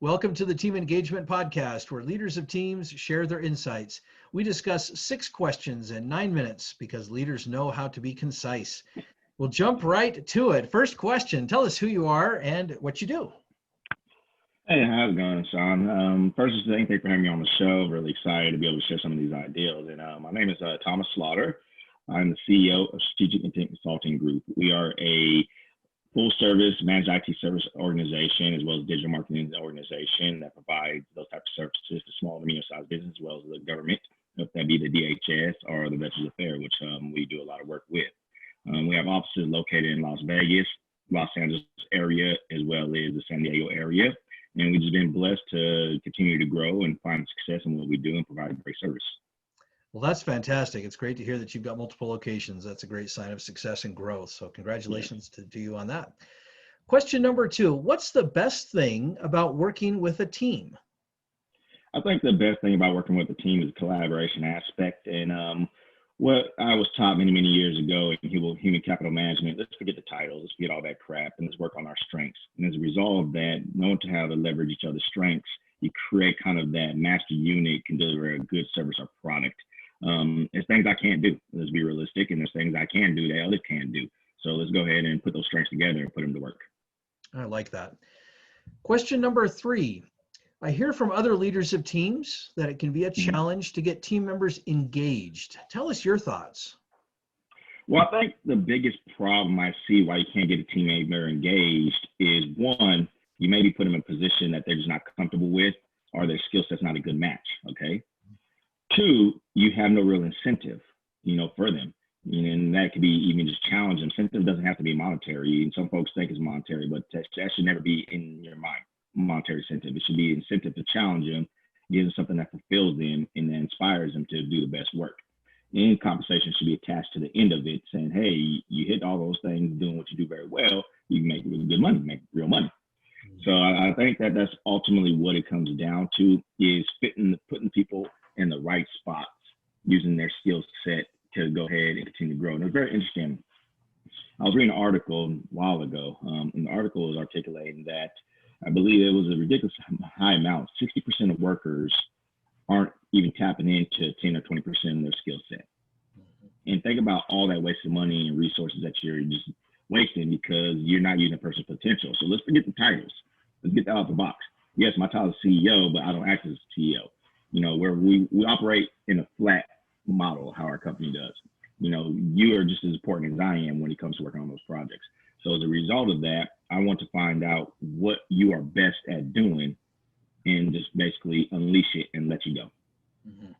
Welcome to the Team Engagement Podcast, where leaders of teams share their insights. We discuss 6 questions in 9 minutes because leaders know how to be concise. We'll jump right to it. First question, tell us who you are and what you do. Hey, how's it going, Sean? First, thank you for having me on the show. Really excited to be able to share some of these ideas. And my name is Thomas Slaughter. I'm the CEO of Strategic Intent Consulting Group. We are a full-service managed IT service organization, as well as digital marketing organization that provides those types of services to small and medium-sized business, as well as the government, if that be the DHS or the Veterans Affairs, which we do a lot of work with. We have offices located in Las Vegas, Los Angeles area, as well as the San Diego area. And we've just been blessed to continue to grow and find success in what we do and provide great service. Well, that's fantastic. It's great to hear that you've got multiple locations. That's a great sign of success and growth. So congratulations to you on that. Question number 2, what's the best thing about working with a team? I think the best thing about working with a team is the collaboration aspect. And what I was taught many, many years ago in human capital management, let's forget the titles, let's forget all that crap, and let's work on our strengths. And as a result of that, knowing how to leverage each other's strengths, you create kind of that master unit can deliver a good service or product. There's things I can't do. Let's be realistic. And there's things I can do that others can't do. So let's go ahead and put those strengths together and put them to work. I like that. Question number 3. I hear from other leaders of teams that it can be a challenge to get team members engaged. Tell us your thoughts. Well, I think the biggest problem I see why you can't get a team member engaged is, one, you maybe put them in a position that they're just not comfortable with, or their skill set's not a good match, okay? 2, you have no real incentive, for them. And that could be even just challenge. Incentive doesn't have to be monetary. And some folks think it's monetary, but that should never be in your mind, monetary incentive. It should be incentive to challenge them, give them something that fulfills them and that inspires them to do the best work. And compensation should be attached to the end of it, saying, hey, you hit all those things, doing what you do very well, you can make really good money, make real money. So I think that that's ultimately what it comes down to, is putting people in the right spots, using their skill set to go ahead and continue to grow. And it was very interesting. I was reading an article a while ago, and the article was articulating that I believe it was a ridiculous high amount. 60% of workers aren't even tapping into 10 or 20% of their skill set. And think about all that wasted money and resources that you're just wasting because you're not using a person's potential. So let's forget the titles. Let's get that out of the box. Yes, my title is CEO, but I don't act as CEO. Where we operate in a flat model, how our company does. You are just as important as I am when it comes to working on those projects. So as a result of that, I want to find out what you are best at doing and just basically unleash it and let you go. Mm-hmm.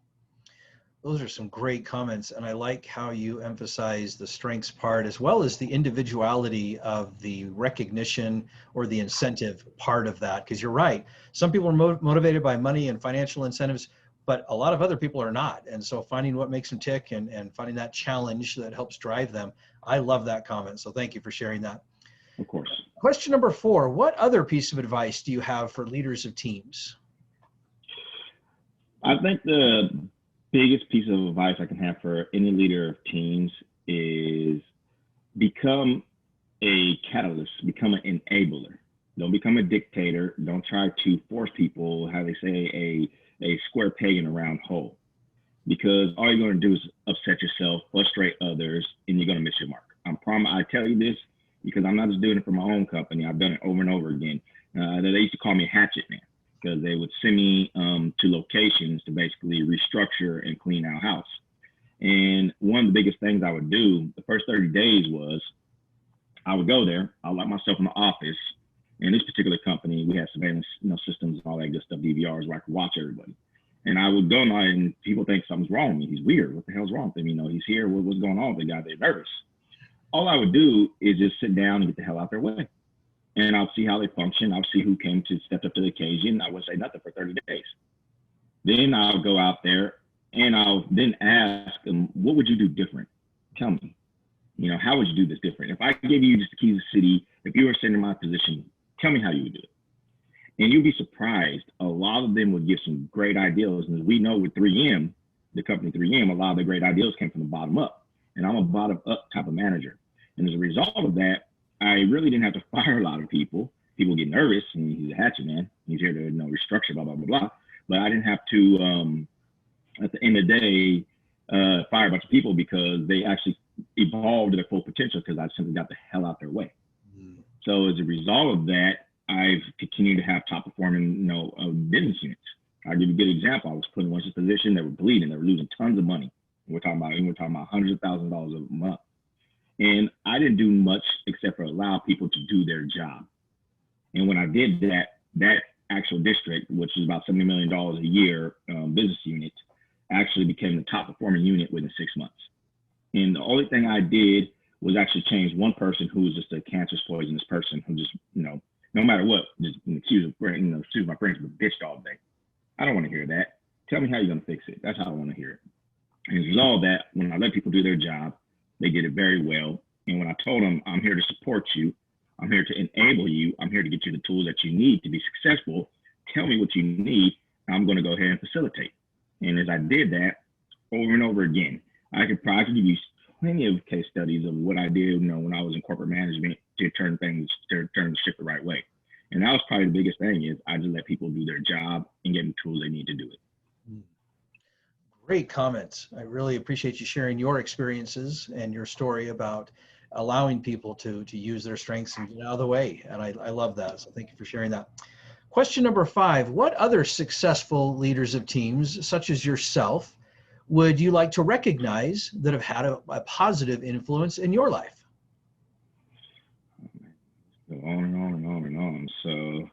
Those are some great comments. And I like how you emphasize the strengths part as well as the individuality of the recognition or the incentive part of that. Because you're right. Some people are motivated by money and financial incentives, but a lot of other people are not. And so finding what makes them tick and finding that challenge that helps drive them. I love that comment. So thank you for sharing that. Of course. Question number 4, what other piece of advice do you have for leaders of teams? I think the biggest piece of advice I can have for any leader of teams is become a catalyst, become an enabler. Don't become a dictator. Don't try to force people, how they say, a square peg in a round hole, because all you're going to do is upset yourself, frustrate others, and you're going to miss your mark. I tell you this because I'm not just doing it for my own company. I've done it over and over again. They used to call me Hatchet Man because they would send me to locations to basically restructure and clean our house. And one of the biggest things I would do the first 30 days was I would go there, I'd lock myself in the office. In this particular company, we had surveillance systems and all that good stuff, DVRs, where I could watch everybody. And I would go now and people think something's wrong with me. He's weird. What the hell's wrong with him? He's here. What's going on with the guy? They're nervous. All I would do is just sit down and get the hell out their way. And I'll see how they function. I'll see who stepped up to the occasion. I wouldn't say nothing for 30 days. Then I'll go out there and I'll then ask them, what would you do different? Tell me, how would you do this different? If I gave you just the keys to the city, if you were sitting in my position, tell me how you would do it. And you'll be surprised. A lot of them would give some great ideas. And as we know with 3M, the company 3M, a lot of the great ideas came from the bottom up. And I'm a bottom up type of manager. And as a result of that, I really didn't have to fire a lot of people. people get nervous, and he's a hatchet man. He's here to, restructure, blah, blah, blah, blah. But I didn't have to, at the end of the day, fire a bunch of people because they actually evolved to their full potential because I simply got the hell out their way. Mm. So as a result of that, I've continued to have top performing, business units. I'll give you a good example. I was put in one position, they were bleeding, they were losing tons of money. We're talking about hundreds of thousands of dollars a month. And I didn't do much except for allow people to do their job. And when I did that actual district, which is about $70 million a year business unit, actually became the top performing unit within 6 months. And the only thing I did was actually change one person who was just a cancerous, poisonous person who just, no matter what, just excuse my friends, but bitched all day. I don't want to hear that. Tell me how you're going to fix it. That's how I want to hear it. And as a result of that, when I let people do their job, they did it very well. And when I told them, I'm here to support you, I'm here to enable you, I'm here to get you the tools that you need to be successful, tell me what you need, I'm going to go ahead and facilitate. And as I did that over and over again, I could probably give you plenty of case studies of what I did, when I was in corporate management to turn the ship the right way. And that was probably the biggest thing is I just let people do their job and get them tools they need to do it. Great comments. I really appreciate you sharing your experiences and your story about allowing people to use their strengths and get out of the way. And I love that. So thank you for sharing that. Question number 5, what other successful leaders of teams, such as yourself, would you like to recognize that have had a positive influence in your life? Go on and on and on and on. So,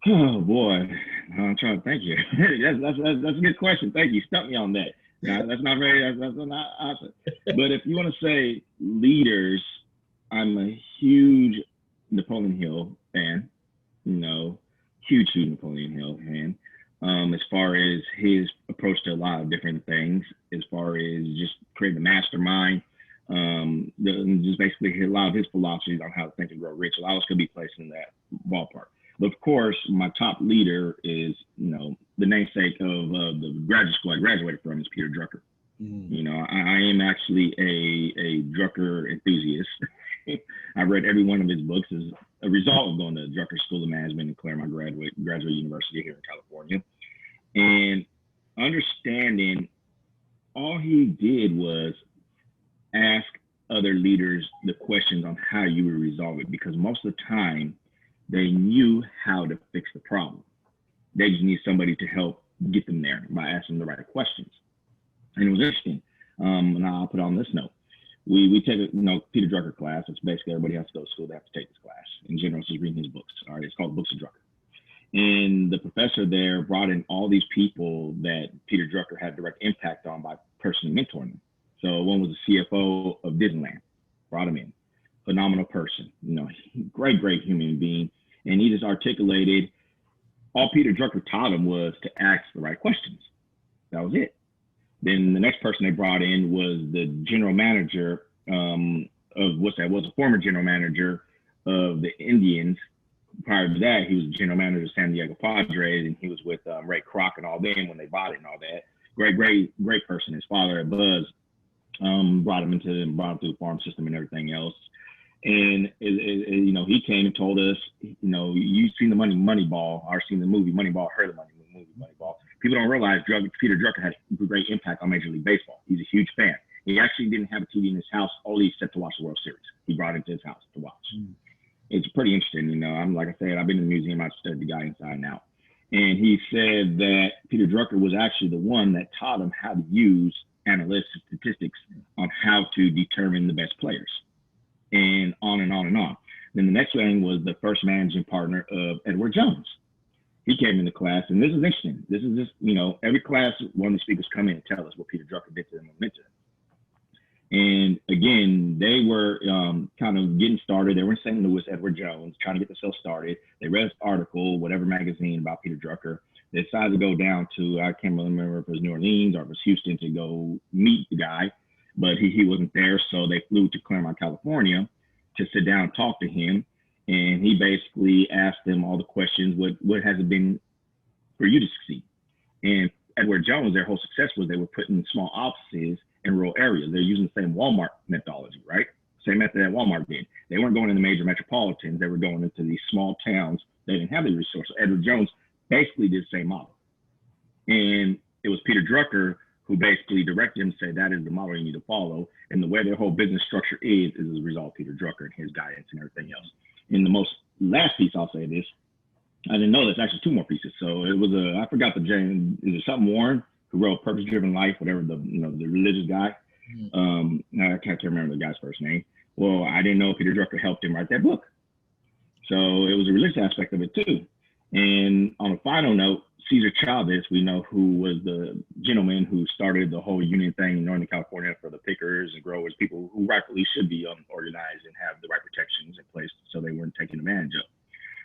oh boy, I'm trying to thank you. that's a good question. Thank you. Stumped me on that. That's not awesome. But if you want to say leaders, I'm a huge Napoleon Hill fan. Huge Napoleon Hill fan. As far as his approach to a lot of different things, as far as just creating a mastermind, just basically a lot of his philosophies on how to think and grow rich. A lot of us could be placed in that ballpark. But of course, my top leader is, the namesake of the graduate school I graduated from is Peter Drucker. I am actually a Drucker enthusiast. I read every one of his books as a result of going to Drucker School of Management in Claremont Graduate University here in California. And understanding all he did was ask other leaders the questions on how you would resolve it, because most of the time they knew how to fix the problem. They just need somebody to help get them there by asking the right questions. And it was interesting. And I'll put on this note. We take a Peter Drucker class. It's basically everybody has to go to school. They have to take this class. In general, it's just reading his books. All right, it's called Books of Drucker. And the professor there brought in all these people that Peter Drucker had direct impact on by personally mentoring them. So one was the CFO of Disneyland, brought him in. Phenomenal person, great human being. And he just articulated, all Peter Drucker taught him was to ask the right questions. That was it. Then the next person they brought in was the general manager was a former general manager of the Indians. Prior to that, he was the general manager of San Diego Padres, and he was with Ray Kroc and all them when they bought it and all that. Great person. His father at Buzz brought him through the farm system and everything else. And he came and told us, you've seen the Moneyball, or seen the movie Moneyball, heard of the movie Moneyball. People don't realize Peter Drucker had a great impact on Major League Baseball. He's a huge fan. He actually didn't have a TV in his house, only except to watch the World Series. He brought it to his house to watch. It's pretty interesting. I'm like I said, I've been in the museum. I've studied the guy inside and out. And he said that Peter Drucker was actually the one that taught him how to use analytics and statistics on how to determine the best players, and on and on and on. Then the next thing was the first managing partner of Edward Jones. He came into class, and this is interesting. This is just, every class, one of the speakers come in and tell us what Peter Drucker did to them and meant to them. And again, they were kind of getting started. They were in St. Louis, Edward Jones, trying to get themselves started. They read this article, whatever magazine about Peter Drucker. They decided to go down to, I can't remember if it was New Orleans or if it was Houston, to go meet the guy, but he wasn't there. So they flew to Claremont, California to sit down and talk to him. And he basically asked them all the questions, what has it been for you to succeed? And Edward Jones, their whole success was they were putting small offices in rural areas. They're using the same Walmart methodology, right? Same method that Walmart did. They weren't going into major metropolitans. They were going into these small towns. They didn't have the resources. Edward Jones basically did the same model. And it was Peter Drucker who basically directed him and said, that is the model you need to follow. And the way their whole business structure is as a result of Peter Drucker and his guidance and everything else. In the last piece, I'll say this. I didn't know there's actually 2 more pieces. So it was I forgot the James, is it something Warren who wrote Purpose Driven Life, whatever the religious guy. I can't remember the guy's first name. Well, I didn't know Peter Drucker helped him write that book. So it was a religious aspect of it too. And on a final note, Cesar Chavez, we know, who was the gentleman who started the whole union thing in Northern California for the pickers and growers, people who rightfully should be organized and have the right protections in place so they weren't taken advantage of.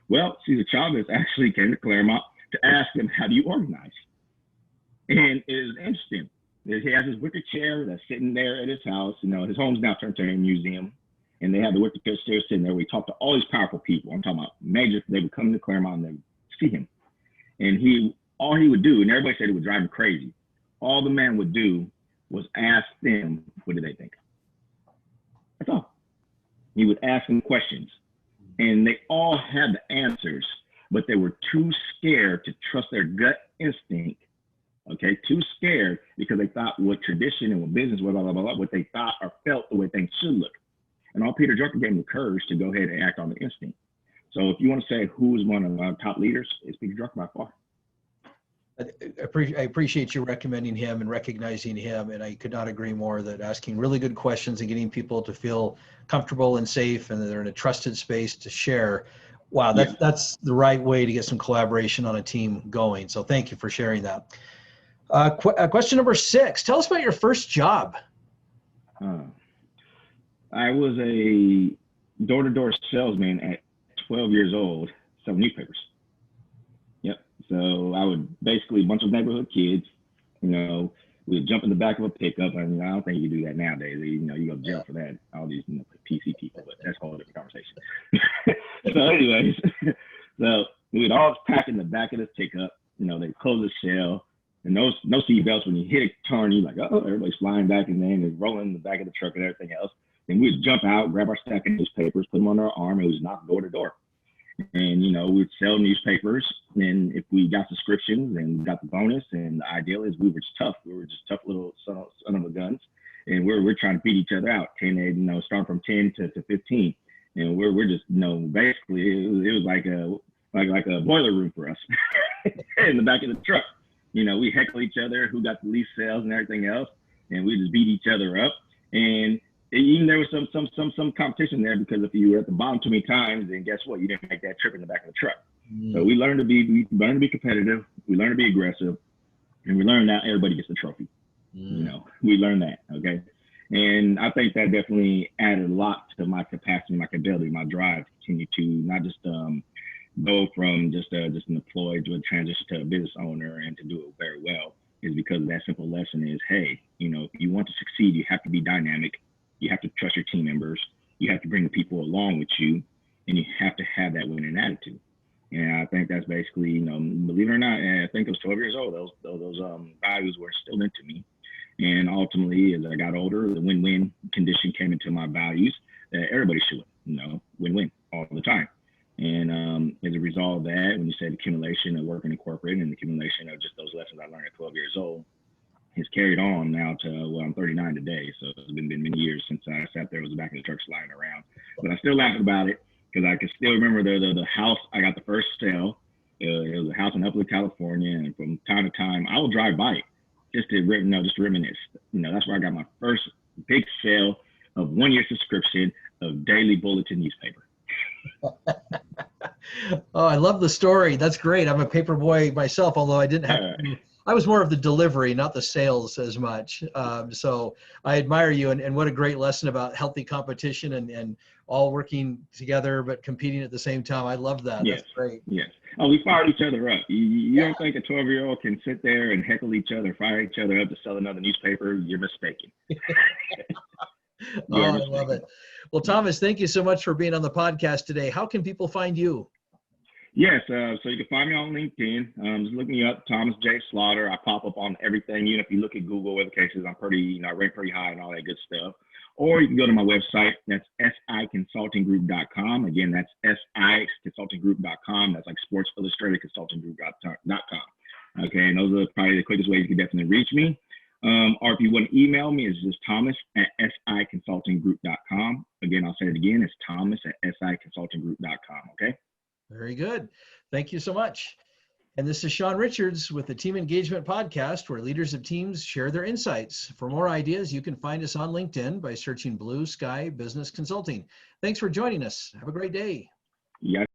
Well, Cesar Chavez actually came to Claremont to ask him, how do you organize? And it is interesting. He has his wicker chair that's sitting there at his house. His home's now turned to a museum. And they have the wicker chair sitting there. We talked to all these powerful people. I'm talking about major. They would come to Claremont and they would see him. And all he would do, and everybody said it would drive him crazy. All the man would do was ask them, what do they think? That's all. He would ask them questions. And they all had the answers, but they were too scared to trust their gut instinct. Okay, too scared because they thought what tradition and what business, blah, blah, blah, blah, what they thought or felt the way things should look. And all Peter Drucker gave them the courage to go ahead and act on the instinct. So if you want to say who's one of our top leaders, it's Peter Drucker by far. I appreciate you recommending him and recognizing him. And I could not agree more that asking really good questions and getting people to feel comfortable and safe and that they're in a trusted space to share. Wow, that's the right way to get some collaboration on a team going. So thank you for sharing that. Question number 6, tell us about your first job. I was a door-to-door salesman at 12 years old, selling newspapers. Yep. So I would basically, a bunch of neighborhood kids, we'd jump in the back of a pickup. I don't think you do that nowadays. You go to jail for that. All these PC people, but that's a whole different conversation. So anyways, so we'd all pack in the back of this pickup. They'd close the shell. And no seatbelts. When you hit a turn, you're like, oh, everybody's flying back and then they're rolling in the back of the truck and everything else. Then we'd jump out, grab our stack of newspapers, put them on our arm, and we'd knock door to door. And, we'd sell newspapers. And if we got subscriptions and we got the bonus, and the ideal is we were just tough. We were just tough little son of a guns. And we're trying to beat each other out. Starting from 10 to 15. And we're just, basically it was like a boiler room for us in the back of the truck. We heckle each other, who got the least sales and everything else, and we just beat each other up. And even there was some competition there, because if you were at the bottom too many times, then guess what? You didn't make that trip in the back of the truck. So we learned to be competitive, we learned to be aggressive, and we learned that everybody gets the trophy. We learned that, okay? And I think that definitely added a lot to my capacity, my capability, my drive to continue to not just go from just an employee to a transition to a business owner and to do it very well, is because of that simple lesson is, hey, if you want to succeed, you have to be dynamic. You have to trust your team members. You have to bring the people along with you, and you have to have that winning attitude. And I think that's basically, believe it or not, I think I was 12 years old. Those values were instilled into me. And ultimately, as I got older, the win-win condition came into my values that everybody should, win-win all the time. And as a result of that, when you say the accumulation of working in corporate and the accumulation of just those lessons I learned at 12 years old, it's carried on now to, I'm 39 today. So it's been many years since I sat there, was the back of the truck sliding around. But I still laugh about it because I can still remember the house I got the first sale. It was a house in Upland, California. And from time to time, I will drive by it just to reminisce. That's where I got my first big sale of 1-year subscription of Daily Bulletin newspaper. Oh, I love the story. That's great. I'm a paper boy myself, although I didn't have I was more of the delivery, not the sales as much. So I admire you, and what a great lesson about healthy competition and all working together but competing at the same time. I love that. Yes. That's great. Yes. Oh, we fired each other up. You don't think a 12-year-old can sit there and heckle each other, fire each other up to sell another newspaper? You're mistaken. Oh, I love it. Well, Thomas, thank you so much for being on the podcast today. How can people find you? Yes, so you can find me on LinkedIn. Just look me up, Thomas J. Slaughter. I pop up on everything. Even if you look at Google web cases, I'm pretty, I rank pretty high and all that good stuff. or you can go to my website. That's siconsultinggroup.com. Again, that's siconsultinggroup.com. That's like Sports Illustrated Consultinggroup.com. Okay, and those are probably the quickest ways you can definitely reach me. Or if you want to email me, it's just thomas@siconsultinggroup.com. Again, I'll say it again. It's thomas@siconsultinggroup.com. Okay. Very good. Thank you so much. And this is Sean Richards with the Team Engagement Podcast, where leaders of teams share their insights. For more ideas, you can find us on LinkedIn by searching Blue Sky Business Consulting. Thanks for joining us. Have a great day. Yeah.